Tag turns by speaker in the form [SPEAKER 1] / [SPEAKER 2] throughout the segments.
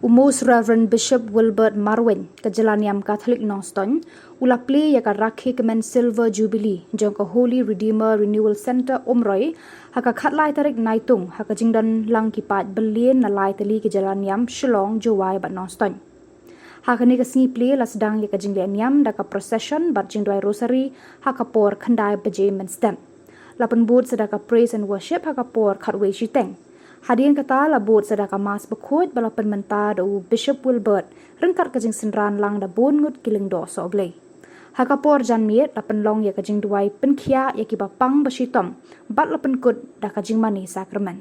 [SPEAKER 1] Most Reverend Bishop Wilbert Marwin ke Jelaniam Catholic Noston ula Plie ya ka rakhi kemen Silver Jubili jong ka Holy Redeemer Renewal Center Umroi haka khatlai tarik naitung haka jingdan lang kipat belien na lai tali ke Jelaniam Shillong Jowai bat Noston haka ni ka singi Plie la sedang ya ka jingleniam da ka procession bat jingdoi rosary haka por khandai baje men stem lapan bud sedaka praise and worship haka por khatwei shiteng hadian kata labut sedaka mas bekut balapan menta do Bishop Wilbert rengkat kajing senran lang da bon ngut kiling do so blei haka por jan miet lapan long ya kajing duai penkhia ya ki bapang basitom bat lapan kut da kajing mani sakramen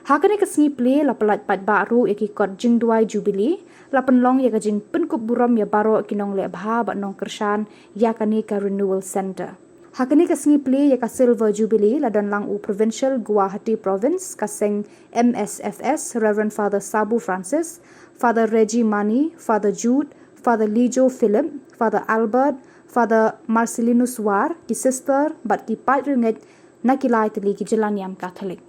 [SPEAKER 1] haka ni kasngi Plie lapalat pat baru ya ki kot jing duai jubili lapan long ya kajing penkup buram ya baro kinong le bha bat nong kersan ya kani ka renewal center hakani kasngi Plie ya ka Silver Jubili la don lang u provincial Guwahati province kaseng MSFS Reverend Father Sabu Francis, Father Reggie Mani, Father Jude, Father Lijo Philip, Father Albert, Father Marcelinus War, ki sister bat ki Peit ringet nakilai tali ki Jelaniam Catholic.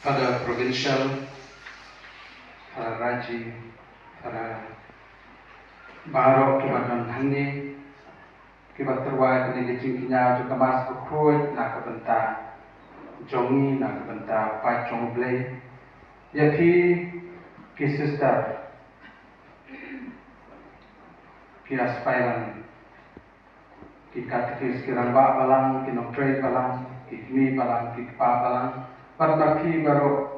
[SPEAKER 2] Pada provincial, para raji, para barok kibakan hangi, kibat terwai kini kecing kinyau juga mas berkuat nak kebentar jongi nak kebentar Peit jong blei, yaki sister, ki aspiran, ki katekis kiramba balang, ki noktrei balang, ki kmi balang, ki pa balang. Parmaki baru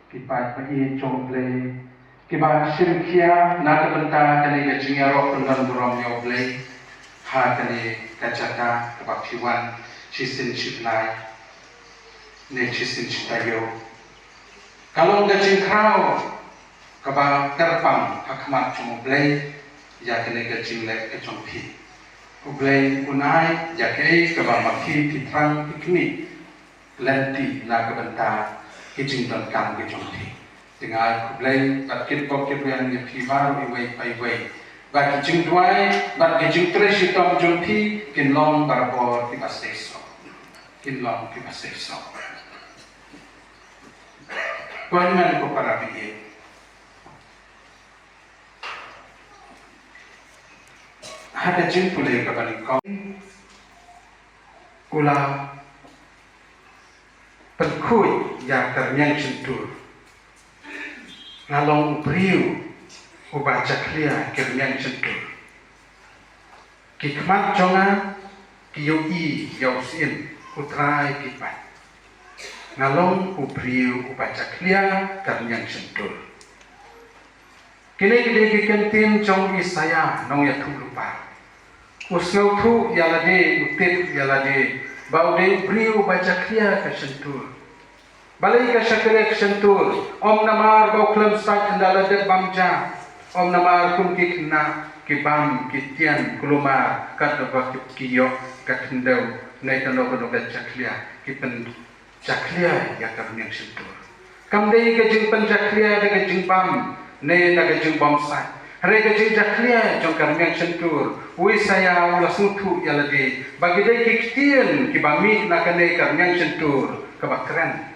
[SPEAKER 2] kipat pagi jomble kibat sirkia nak benta kani kecingero pendan buram yoble ha kani kacata kibat siwan cisin ciplai ne cisin citayo kalau kecing krau kibat terpang hakmat jomble ya kani kecing lek kecompi uble unai ya kei kibat maki titrang ikmi lenti nak kebentar kijing dan kam kijongti dengan kublai bat kit pok kit yang dipibar iway iway bat kijing duai bat kijing tres hitam jongti kin long barbor di baseso kin long di baseso kuanman ko para biye ada jing pulai kabalik kau ulah Perkut yang ternyang sentur Ngalong beriu Ubaca klia kernyang sentur Kikmat jonga Kiyoi yausin Utrai kipat Ngalong beriu Ubaca klia kernyang sentur Kini kikentin jong isaya Nong ya tu lupa Usngau tu yalade Utip yalade Baude beriu baca klia ke sentur. Balai ke syakere ke sentur. Om namar bau klem sat endala det bamja. Om namar kum kikna. kibam kitian kuluma kat ba kiyo kat ndau nei tano ko kat chaklia kipen chaklia ya kam yang sentur kam dei ke jing pen chaklia de ke jing bam nei na ke jing bam sai re ke jing chaklia jong kam yang sentur wi saya ula sutu ya lagi bagi dei kitian kibami na ke nei kam yang sentur kabakren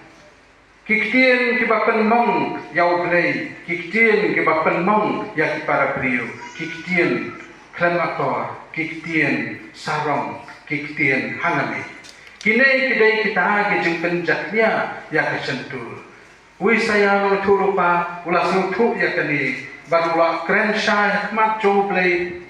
[SPEAKER 2] kiktian kibapen mong yau play kiktian kibapen mong ya kipara priu kiktian klemator kiktian sarong kiktian hanami kinai kidai kita kijung penjaknya ya kesentur wi saya Rupa ulah sutu ya kini barulah keren syah hikmat jong play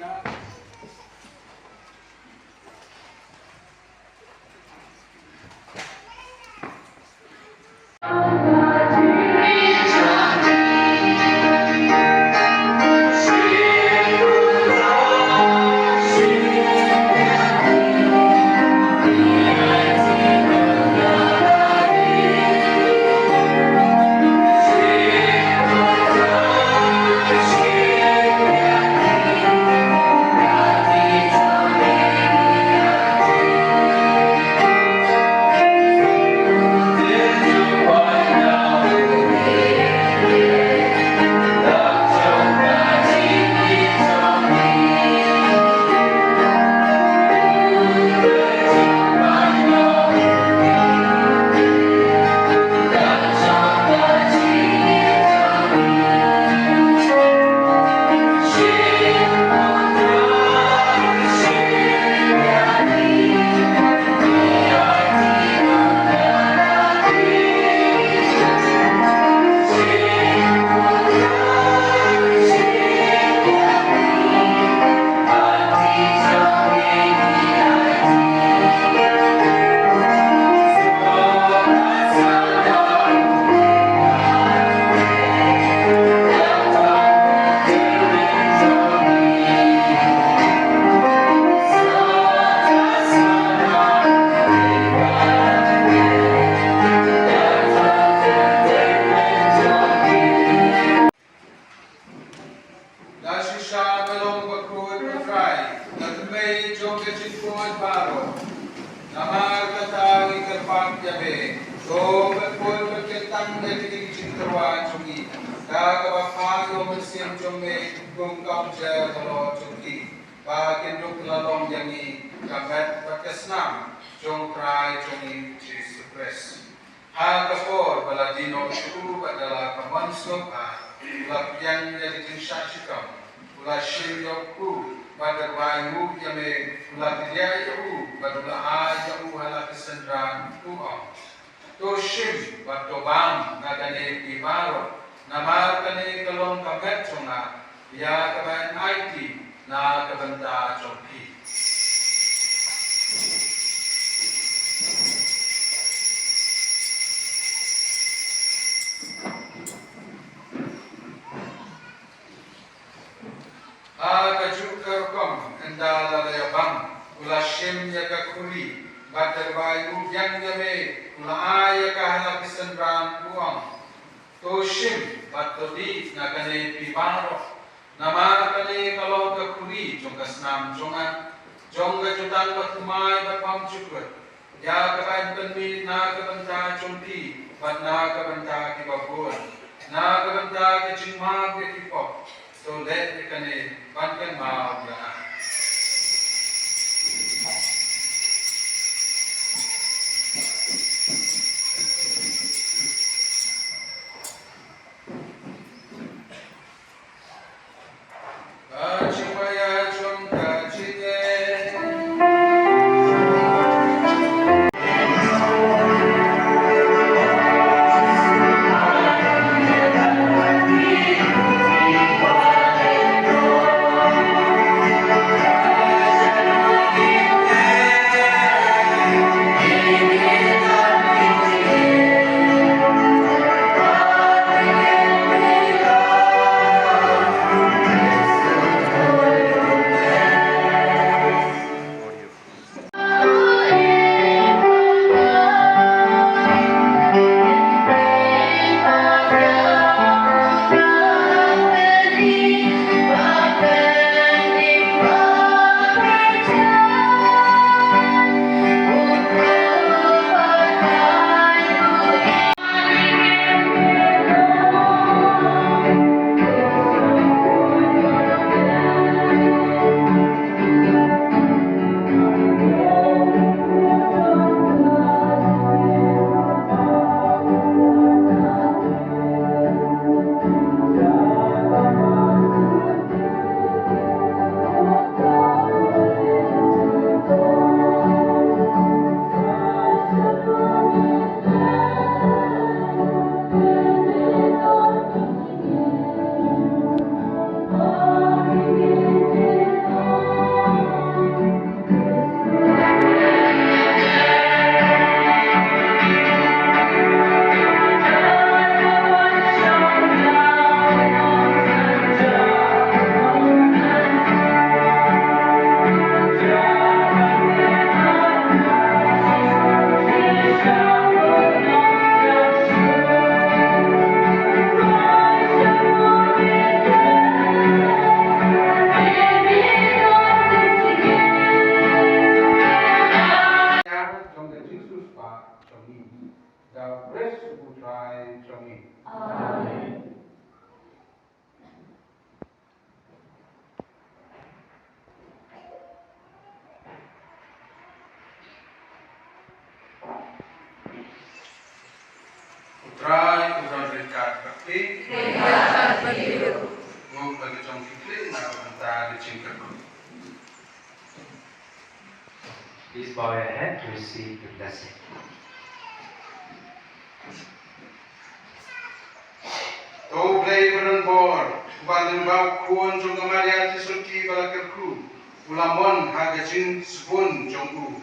[SPEAKER 3] Please bow your head to receive the blessing.
[SPEAKER 2] To play on board, Balan Bau Kuan Jungamaria Tisuki Balaku, Ulamon Hagachin Spoon Jongu,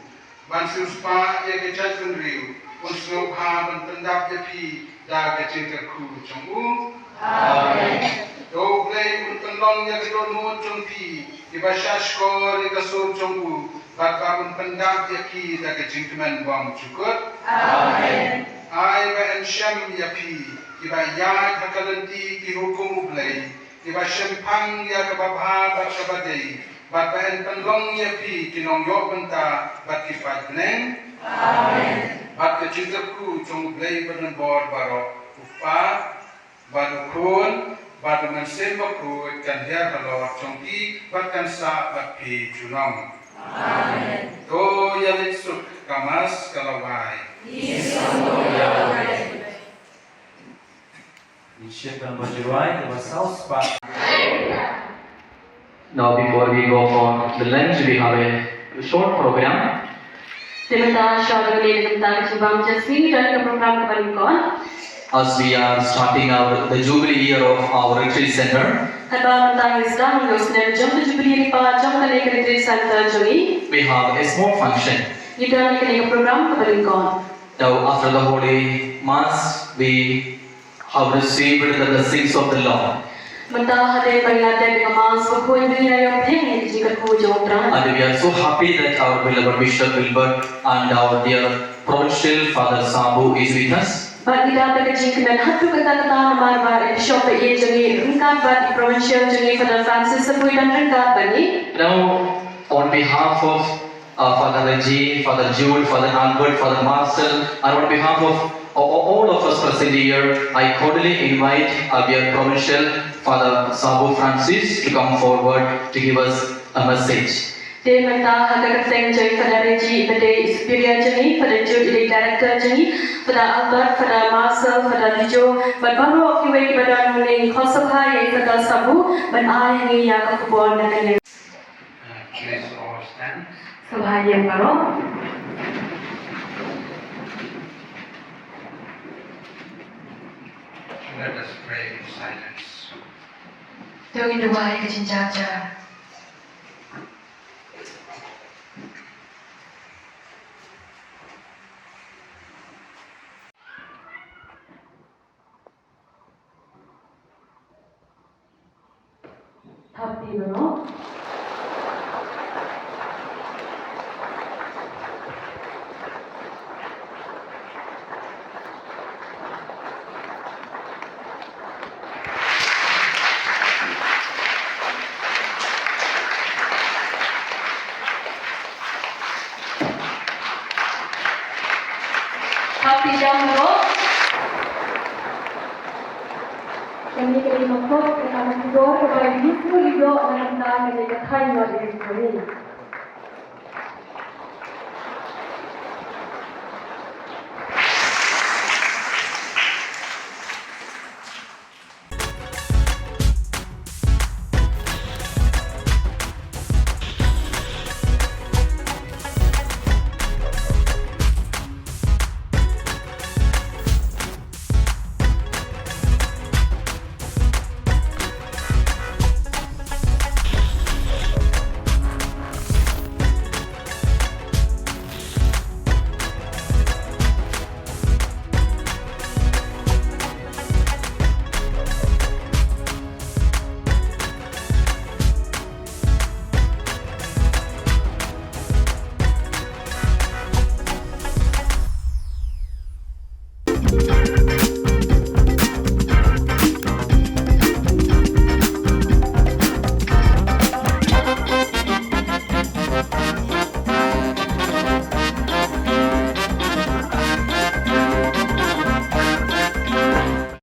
[SPEAKER 2] Bansu Spa Yakachan Riu, Unslow Ham and Pandap Yapi, Dagachin Kaku Jongu. Amen. To play Untalong Yakadon Mo Jongpi, Ibashashko Yakaso Jongu, Bakabun Pandap Yaki, Dagachin Kaman Bam Chukut. Amen. I by Shem Yapi. Iba ya hakalanti ki hukum ublay, iba sempang ya kababha bat kabadei, bat bahan penlong ya pi kinong yo benta bat kipat neng. Amen. Bat kecintaku jong ublay badan bor baro upa, bat ukun, bat dengan sembaku kan dia kalau jongki bat kan sa bat pi junong. Amen. To ya litsuk kamas kalawai. Yesus.
[SPEAKER 4] Now before we go for the lunch, we have a short program. As we are starting the Jubili year of our retreat center, we have a small function. Now after the Holy Mass, we have received the blessings of the Lord. And we are so happy that our beloved Bishop Wilbert and our dear Provincial Father Sabu is with us. Now, on behalf of Father Reggie, Father Jude, Father Albert, Father Marcel, and on behalf of all of us present here, I cordially invite our dear Provincial Father Sabu Francis to come forward to give us a message.
[SPEAKER 5] Father Reggie, the superior journey, Father Jude, the director journey, Father Albert, Father Marcel, Father Joe, but Baro of the way, but I'm only Kosopha, Father Sabu, but I am a Khuborjylla.
[SPEAKER 2] Please all stand.
[SPEAKER 5] So I am Baro.
[SPEAKER 2] Let us pray in silence.
[SPEAKER 5] Doing the way, Kachinjaja. Happy Baro. Happy Baro. Kami kali makhluk kita Khubor kepada Yusuf Lido dan kita menjadi kain wajib kami.